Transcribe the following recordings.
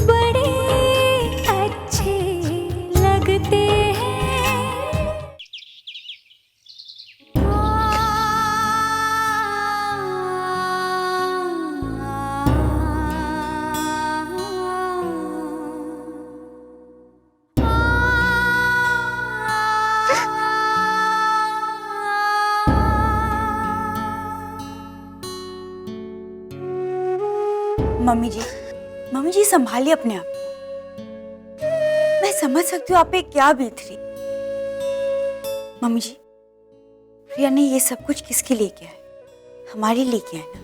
बड़े अच्छे लगते हैं। मम्मी जी संभालिए अपने आप को। मैं समझ सकती हूँ आप पे क्या बीत रही। मम्मी जी, प्रिया ने ये सब कुछ किसके लिए किया है? हमारे लिए किया है ना,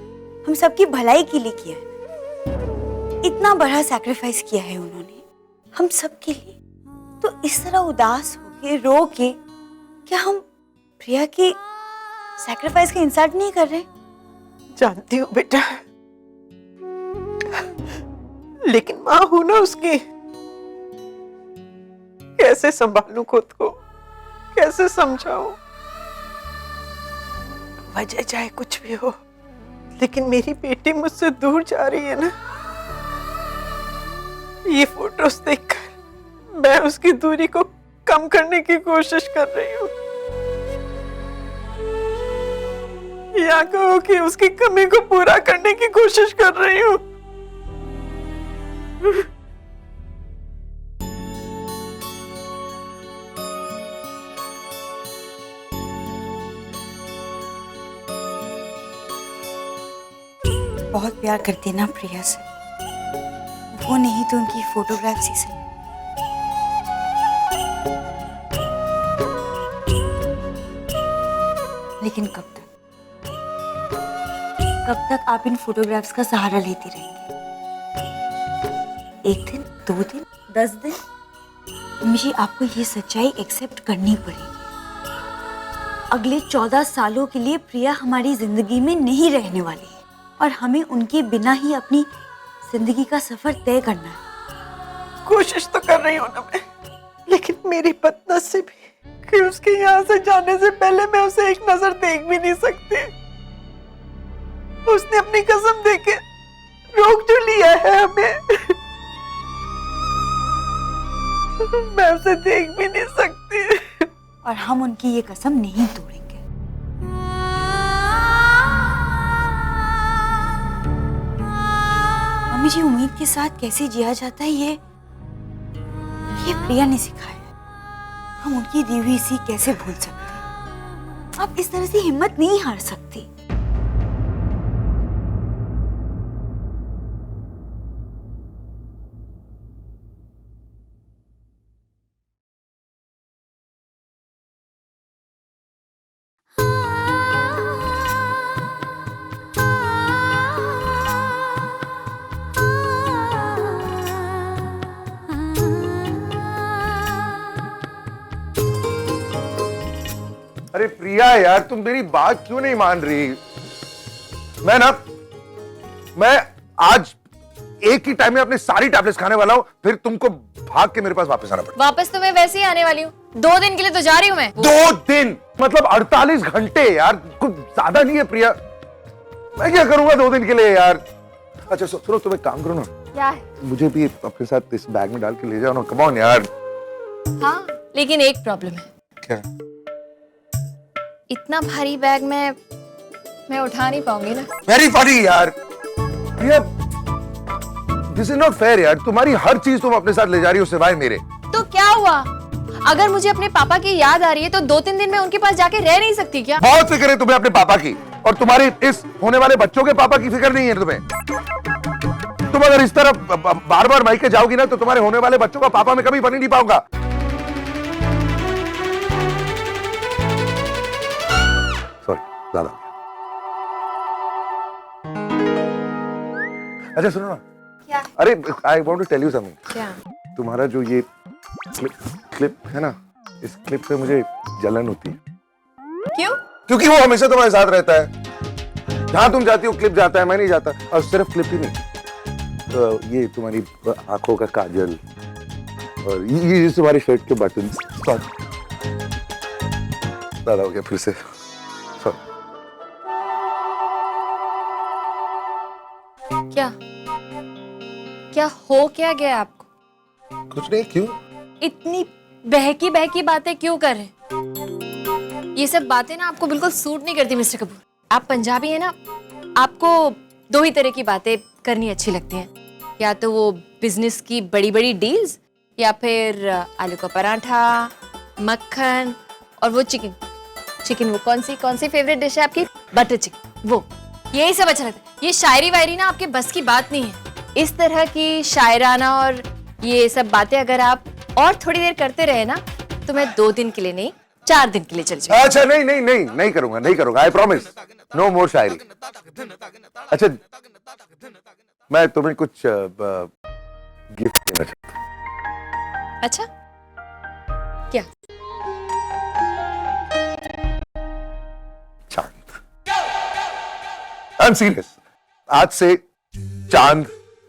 हम सबकी भलाई के लिए किया है ना। इतना बड़ा सैक्रिफाइस किया है उन्होंने हम सब के लिए, तो इस तरह उदास होके रो के क्या हम प्रिया की सैक्रिफाइस का इंसल्ट नहीं कर रहे? जानती हूँ बेटा, लेकिन माँ हूं ना उसकी। कैसे संभालूं खुद को, कैसे समझाऊं? वजह चाहे कुछ भी हो, लेकिन मेरी बेटी मुझसे दूर जा रही है ना। ये फोटोज देखकर मैं उसकी दूरी को कम करने की कोशिश कर रही हूँ, या कहो कि उसकी कमी को पूरा करने की कोशिश कर रही हूँ। बहुत प्यार करती है ना प्रिया से, वो नहीं तो उनकी फोटोग्राफ्स ही से। लेकिन कब तक आप इन फोटोग्राफ्स का सहारा लेती रहेंगी? 1 दिन, 2 दिन, 10 दिन? मुझे आपको ये सच्चाई एक्सेप्ट करनी पड़ेगी। अगले 14 सालों के लिए प्रिया हमारी जिंदगी में नहीं रहने वाली है और हमें उनके बिना ही अपनी जिंदगी का सफर तय करना है। कोशिश तो कर रही हूँ ना मैं, लेकिन मेरी बदनसीबी कि उसके यहाँ से जाने से पहले मैं उसे एक नजर देख भी नहीं सकती। उसने अपनी कसम देके रोक जो लिया है हमें, मैं उसे देख भी नहीं सकती। और हम उनकी ये कसम नहीं तोड़ेंगे। मम्मी जी, उम्मीद के साथ कैसे जिया जाता है ये प्रिया ने सिखाया है। हम उनकी दी हुई सीख कैसे भूल सकते हैं? आप इस तरह से हिम्मत नहीं हार सकती। अरे प्रिया यार, तुम मेरी बात क्यों नहीं मान रही? मैं आज एक ही टाइम में अपनी सारी टैबलेट्स खाने वाला हूँ, फिर तुमको भाग के मेरे पास वापस आना पड़ेगा। वापस तो मैं वैसे ही आने वाली हूँ, 2 दिन के लिए तो जा रही हूँ मैं। 2 दिन मतलब 48 घंटे यार, कुछ ज्यादा नहीं है प्रिया? मैं क्या करूंगा 2 दिन के लिए यार? अच्छा सुनो, तुम एक काम करो ना, क्या है? मुझे भी अपने साथ इस बैग में डाल के ले जाओ ना, कम ऑन यार। हाँ, लेकिन एक प्रॉब्लम है। क्या? इतना भारी बैग मैं उठा नहीं पाऊंगी ना। वेरी फनी यार, प्रिया दिस इज नॉट फेयर यार। तुम्हारी हर चीज तुम अपने साथ ले जा रही हो सिवाय मेरे। तो क्या हुआ? अगर मुझे अपने पापा की याद आ रही है तो 2-3 दिन मैं उनके पास जाके रह नहीं सकती क्या? बहुत फिक्र है तुम्हें अपने पापा की, और तुम्हारे इस होने वाले बच्चों के पापा की फिक्र नहीं है तुम्हें। तुम अगर इस तरह बार बार मायके जाओगी ना तो तुम्हारे होने वाले बच्चों का पापा मैं कभी बन ही नहीं पाऊंगा। सॉरी, ज्यादा हो गया। अच्छा सुनो ना। क्या? अरे I want to tell you something. क्या? तुम्हारा जो ये क्लिप है ना, इस क्लिप पे मुझे जलन होती है। क्यों? क्योंकि वो हमेशा तुम्हारे साथ रहता है, जहां तुम जाती हो क्लिप जाता है, मैं नहीं जाता। और सिर्फ क्लिप ही नहीं, तो ये तुम्हारी आंखों का काजल और ये तुम्हारी शर्ट के बटन। ज्यादा हो गया फिर से, सॉरी। क्या? क्या हो क्या गया आपको? कुछ नहीं, क्यों? इतनी बहकी बहकी बातें क्यों कर रहे हैं? ये सब बातें ना आपको बिल्कुल सूट नहीं करती मिस्टर कपूर। आप पंजाबी है ना, आपको दो ही तरह की बातें करनी अच्छी लगती हैं, या तो वो बिजनेस की बड़ी बड़ी डील्स, या फिर आलू का पराठा, मक्खन और वो चिकन। चिकन वो कौन सी फेवरेट डिश है आपकी? Butter chicken. वो यही सब अच्छा लगता है। ये शायरी वायरी ना आपके बस की बात नहीं है। इस तरह की शायराना और ये सब बातें अगर आप और थोड़ी देर करते रहे ना, तो मैं 2 दिन के लिए नहीं 4 दिन के लिए चल जाऊंगी। अच्छा, नहीं करूंगा, आई प्रॉमिस, नो मोर शायरी। अच्छा, मैं तुम्हें कुछ गिफ्ट देना चाहता हूं। अच्छा, क्या? चांद। I am serious. आज से चांद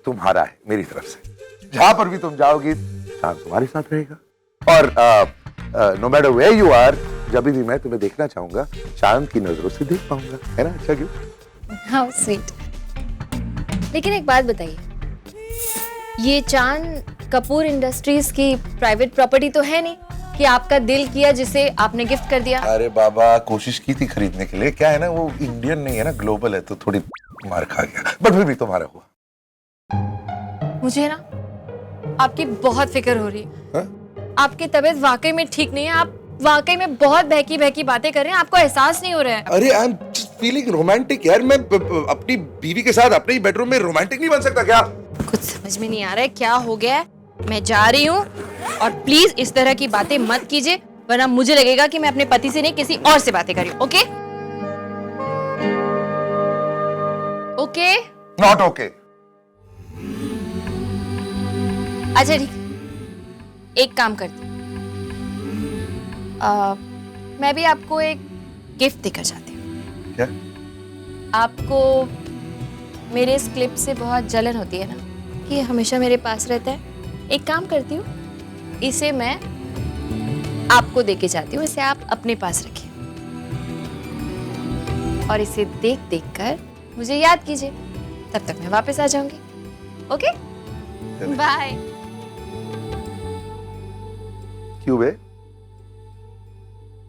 तुम्हारा है मेरी तरफ से। जहां पर भी तुम जाओगी, चांद तुम्हारे साथ रहेगा। और no matter where you are, जब भी मैं तुम्हें देखना चाहूंगा, चांद की नजरों से देख पाऊंगा, है ना? अच्छा क्यों? How sweet. लेकिन एक बात बताइए, ये चांद कपूर इंडस्ट्रीज की प्राइवेट प्रॉपर्टी तो है नहीं कि आपका दिल किया जिसे आपने गिफ्ट कर दिया? अरे बाबा, कोशिश की थी खरीदने के लिए। क्या है ना, वो इंडियन नहीं है ना, ग्लोबल है, तो थोड़ी मार खा गया, बट फिर भी तुम्हारा हुआ। मुझे ना आपकी बहुत फिक्र हो रही है। हा? आपकी तबीयत वाकई में ठीक नहीं है। आप वाकई में बहुत बहकी बहकी बातें कर रहे हैं, आपको एहसास नहीं हो रहा है। अरे I am just feeling romantic यार। मैं अपनी बीवी के साथ अपने ही बेडरूम में रोमांटिक नहीं बन सकता क्या? कुछ समझ में नहीं आ रहा है क्या हो गया है। मैं जा रही हूँ, और प्लीज इस तरह की बातें मत कीजिए, वरना मुझे लगेगा कि मैं अपने पति से नहीं किसी और से बातें कर रही हूँ। Okay okay? Not okay. अच्छा ठीक, एक काम करती हूँ, मैं भी आपको एक गिफ्ट देकर जाती हूँ। क्या? आपको मेरे इस क्लिप से बहुत जलन होती है ना कि हमेशा मेरे पास रहता है। एक काम करती हूँ, इसे मैं आपको देके जाती हूँ, इसे आप अपने पास रखिए और इसे देख देख कर मुझे याद कीजिए, तब तक मैं वापस आ जाऊंगी। Okay, bye. क्यों बे?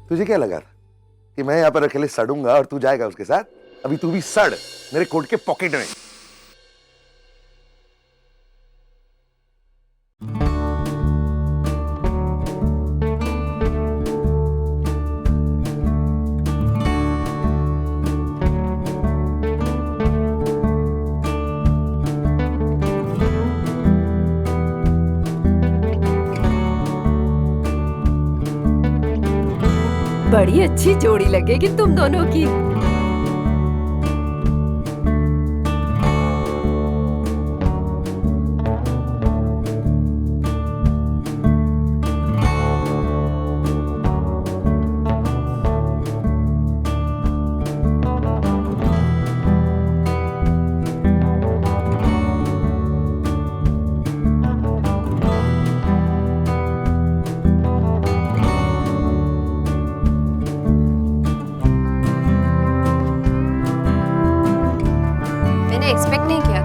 तुझे क्या लगा था कि मैं यहाँ पर अकेले सड़ूंगा और तू जाएगा उसके साथ? अभी तू भी सड़ मेरे कोट के पॉकेट में। बड़ी अच्छी जोड़ी लगेगी तुम दोनों की। मैंने एक्सपेक्ट नहीं किया।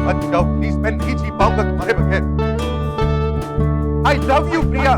मत जाओ प्लीज, मैं नहीं जी पाऊंगा तुम्हारे बगैर। I love you Priya.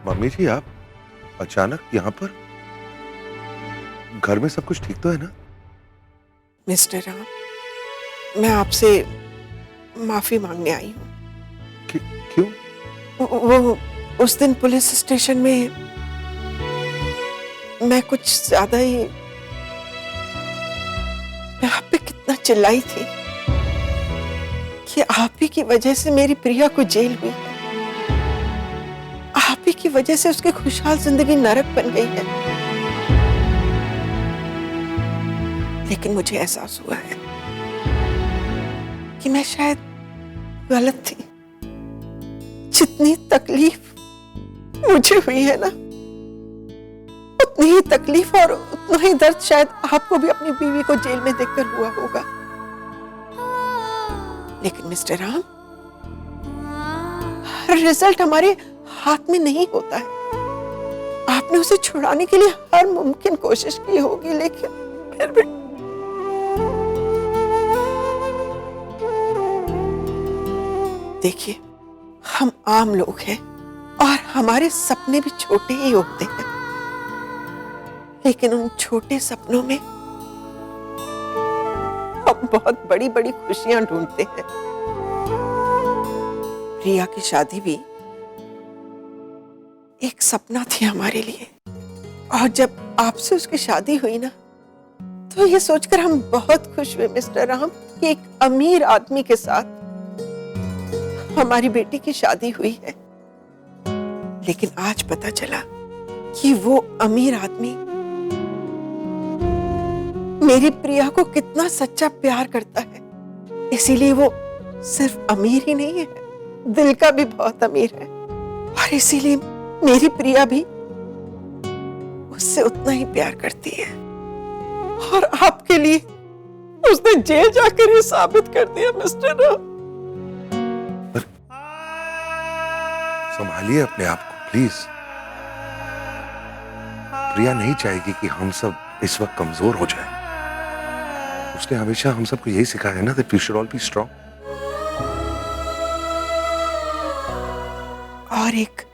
Mummy ji, आप अचानक यहाँ पर? घर में सब कुछ ठीक तो है ना? मिस्टर राम, मैं आपसे माफी मांगने आई हूँ। क्यों? वो उस दिन पुलिस स्टेशन में मैं कुछ ज्यादा ही, मैं आप पे कितना चिल्लाई थी कि आप ही की वजह से मेरी प्रिया को जेल हुई है, आप ही की वजह से उसकी खुशहाल जिंदगी नरक बन गई है। लेकिन मुझे एहसास हुआ है कि मैं शायद गलत थी। जितनी तकलीफ मुझे हुई है ना, उतनी ही तकलीफ और उतना ही दर्द शायद आपको भी अपनी बीवी को जेल में देखकर हुआ होगा। लेकिन मिस्टर राम, रिजल्ट हमारे हाथ में नहीं होता है। आपने उसे छुड़ाने के लिए हर मुमकिन कोशिश की होगी, लेकिन फिर भी देखिए, हम आम लोग हैं और हमारे सपने भी छोटे ही होते हैं, लेकिन उन छोटे सपनों में हम बहुत बड़ी बड़ी खुशियां ढूंढते हैं। रिया की शादी भी एक सपना थी हमारे लिए, और जब आपसे उसकी शादी हुई ना, तो ये सोचकर हम बहुत खुश हुए मिस्टर राम कि एक अमीर आदमी के साथ हमारी बेटी की शादी हुई है। लेकिन आज पता चला कि वो अमीर आदमी मेरी प्रिया को कितना सच्चा प्यार करता है। इसीलिए वो सिर्फ अमीर ही नहीं है, दिल का भी बहुत अमीर है, और इसीलिए मेरी प्रिया भी उससे उतना ही प्यार करती है। और आपके लिए उसने जेल जाकर ये साबित कर दिया मिस्टर राम। संभालिए अपने आप को प्लीज। प्रिया नहीं चाहेगी कि हम सब इस वक्त कमजोर हो जाएं। उसने हमेशा हम सबको यही सिखाया है ना, that we should all be strong। और एक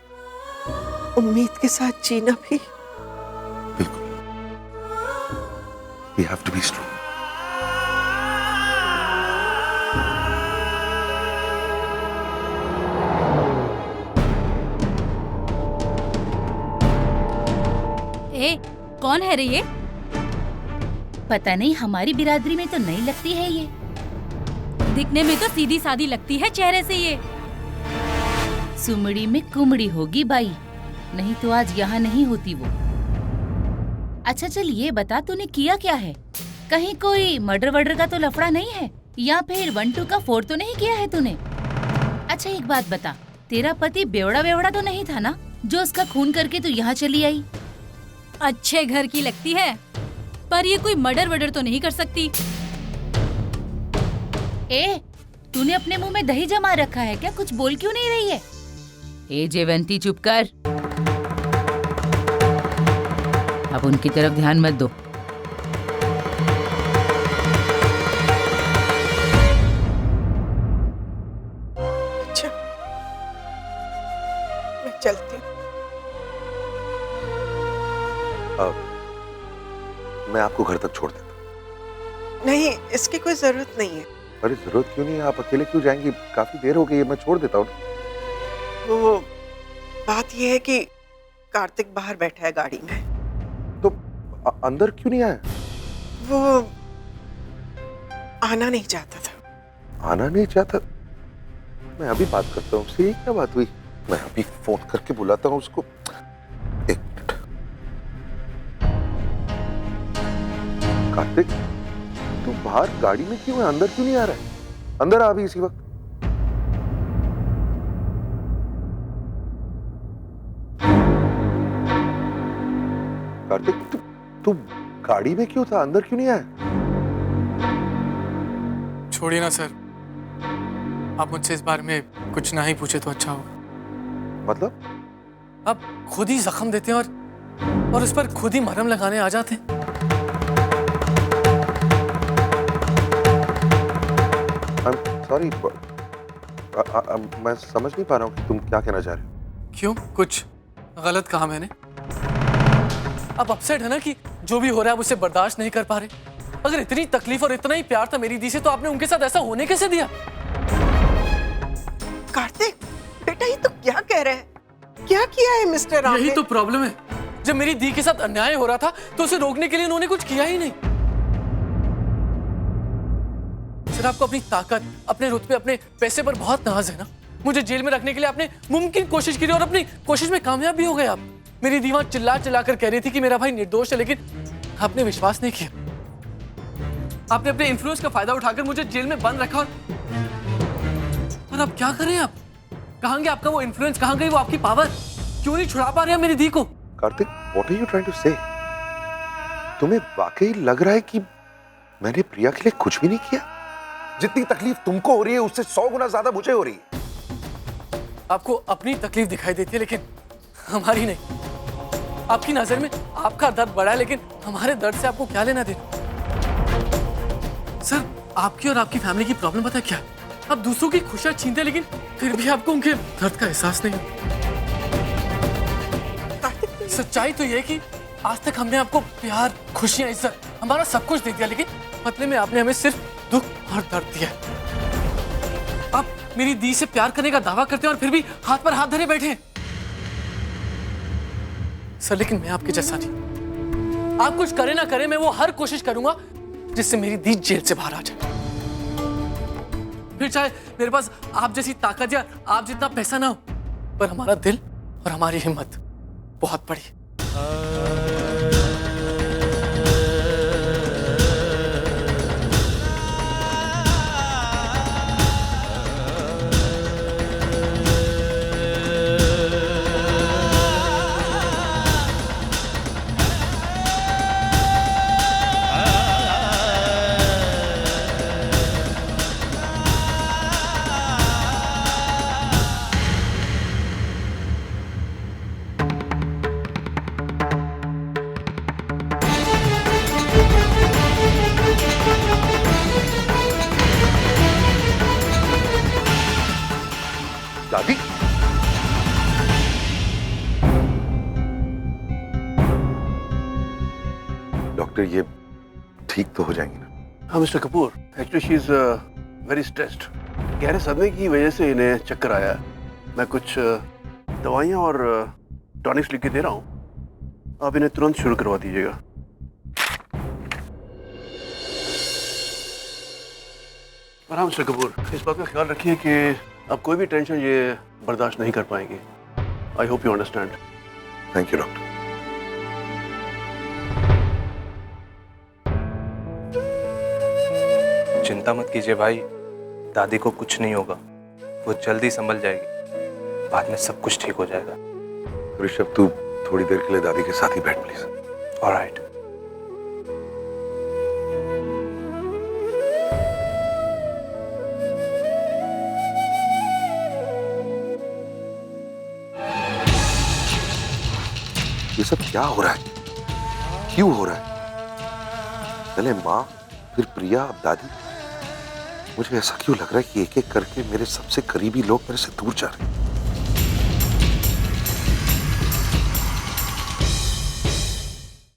उम्मीद के साथ जीना भी। बिल्कुल, we have to be strong। ए, कौन है रे ये? पता नहीं, हमारी बिरादरी में तो नहीं लगती है ये। दिखने में तो सीधी सादी लगती है चेहरे से ये। सुमड़ी में कुमड़ी होगी बाई, नहीं तो आज यहाँ नहीं होती वो। अच्छा चल ये बता, तूने किया क्या है? कहीं कोई मर्डर वर्डर का तो लफड़ा नहीं है, या फिर 1-2 का 4 तो नहीं किया है तूने? अच्छा एक बात बता, तेरा पति बेवड़ा बेवड़ा तो नहीं था ना, जो उसका खून करके तू यहाँ चली आई? अच्छे घर की लगती है, पर ये कोई मर्डर वर्डर तो नहीं कर सकती। ए, तूने अपने मुंह में दही जमा रखा है क्या? कुछ बोल क्यों नहीं रही है? ए जयवंती चुप कर, अब उनकी तरफ ध्यान मत दो। अच्छा, मैं चलती हूँ। मैं आपको घर तक छोड़ देता हूँ। नहीं, इसकी कोई जरूरत नहीं है। अरे जरूरत क्यों नहीं है? आप अकेले क्यों जाएंगी? काफी देर हो गई है, मैं छोड़ देता हूँ। वो बात ये है कि कार्तिक बाहर बैठा है गाड़ी में। तो अंदर क्यों नहीं आया? वो आना नहीं चाहता था। आना नहीं चाहता? मैं अभी बात करता हूँ उससे। क्या बात हुई? मैं अभी फोन करके बुलाता हूँ उसको। एक मिनट। कार्तिक, तू बाहर गाड़ी में क्यों है? अंदर क्यों नहीं आ रहा है? अंदर आ अभी इसी वक्त। कार्तिक, तू गाड़ी में क्यों था? अंदर क्यों नहीं आया? छोड़िए ना सर, आप मुझसे इस बारे में कुछ ना ही पूछे तो अच्छा होगा। मतलब? आप खुद ही जख्म देते हैं और उस पर खुद ही मरहम लगाने आ जाते हैं। सॉरी, मैं समझ नहीं पा रहा हूँ कि तुम क्या कहना चाह रहे हो। क्यों? कुछ गलत कहा मैंने? आप अपसेट है ना कि जो भी हो रहा है आप उसे बर्दाश्त नहीं कर पा रहे? अगर इतनी तकलीफ और इतना ही प्यार था मेरी दी से तो आपने उनके साथ ऐसा होने कैसे दिया? कार्तिक बेटा ये तो क्या कह रहा है? क्या किया है मिस्टर राम यही ने? तो प्रॉब्लम है। जब मेरी दी के साथ अन्याय हो रहा था तो उसे रोकने के लिए उन्होंने कुछ किया ही नहीं। सर आपको अपनी ताकत, अपने रुतबे, अपने पैसे पर बहुत नाज है ना। मुझे जेल में रखने के लिए आपने मुमकिन कोशिश की और अपनी कोशिश में कामयाब भी हो गए आप। मेरी दी वहां चिल्ला चिल्ला कर कह रही थी कि मेरा भाई निर्दोष है, लेकिन आपने विश्वास नहीं किया। आपने अपने इन्फ्लुएंस का फायदा उठाकर मुझे जेल में बंद रखा और अब क्या करें आप? कहां गया आपका वो इन्फ्लुएंस? कहां गई वो आपकी पावर? क्यों नहीं छुड़ा पा रहे हैं मेरी दी को? Kartik, what are you trying to say? तुम्हें वाकई लग रहा है कि मैंने प्रिया के लिए कुछ भी नहीं किया? जितनी तकलीफ तुमको हो रही है उससे 100 गुना ज्यादा मुझे हो रही है। आपको अपनी तकलीफ दिखाई देती है लेकिन हमारी नहीं। आपकी नजर में आपका दर्द बड़ा है लेकिन हमारे दर्द से आपको क्या लेना देना? सर आपकी और आपकी फैमिली की प्रॉब्लम पता है क्या? आप दूसरों की खुशियां छीनते लेकिन फिर भी आपको उनके दर्द का एहसास नहीं। सच्चाई तो ये है कि आज तक हमने आपको प्यार, खुशियां, इज्जत, हमारा सब कुछ दे दिया, लेकिन बदले में आपने हमें सिर्फ दुख और दर्द दिया। आप मेरी दी से प्यार करने का दावा करते हैं और फिर भी हाथ पर हाथ धरे बैठे हैं। सर लेकिन मैं आपके जैसा नहीं। आप कुछ करें ना करें, मैं वो हर कोशिश करूंगा जिससे मेरी दी जेल से बाहर आ जाए। फिर चाहे मेरे पास आप जैसी ताकत या आप जितना पैसा ना हो, पर हमारा दिल और हमारी हिम्मत बहुत बड़ी है। दादी, डॉक्टर ये ठीक तो हो जाएंगी ना? हाँ mister Kapoor, actually she is very stressed. गहरे सदमे की वजह से इन्हें चक्कर आया है। मैं कुछ दवाइयाँ और टॉनिक्स लिख के दे रहा हूँ, आप इन्हें तुरंत शुरू करवा दीजिएगा। और हाँ मिस्टर कपूर, इस बात का ख्याल रखिए कि अब कोई भी टेंशन ये बर्दाश्त नहीं कर पाएंगे। I hope you understand. Thank you doctor. चिंता मत कीजिए भाई, दादी को कुछ नहीं होगा, वो जल्दी संभल जाएगी। बाद में सब कुछ ठीक हो जाएगा। ऋषभ तू थोड़ी देर के लिए दादी के साथ ही बैठ प्लीज। ऑलराइट। ये सब क्या हो रहा है? क्यों हो रहा है? पहले माँ, फिर प्रिया, अब दादी। मुझे ऐसा क्यों लग रहा है कि एक एक करके मेरे सबसे करीबी लोग मेरे से दूर जा रहे हैं?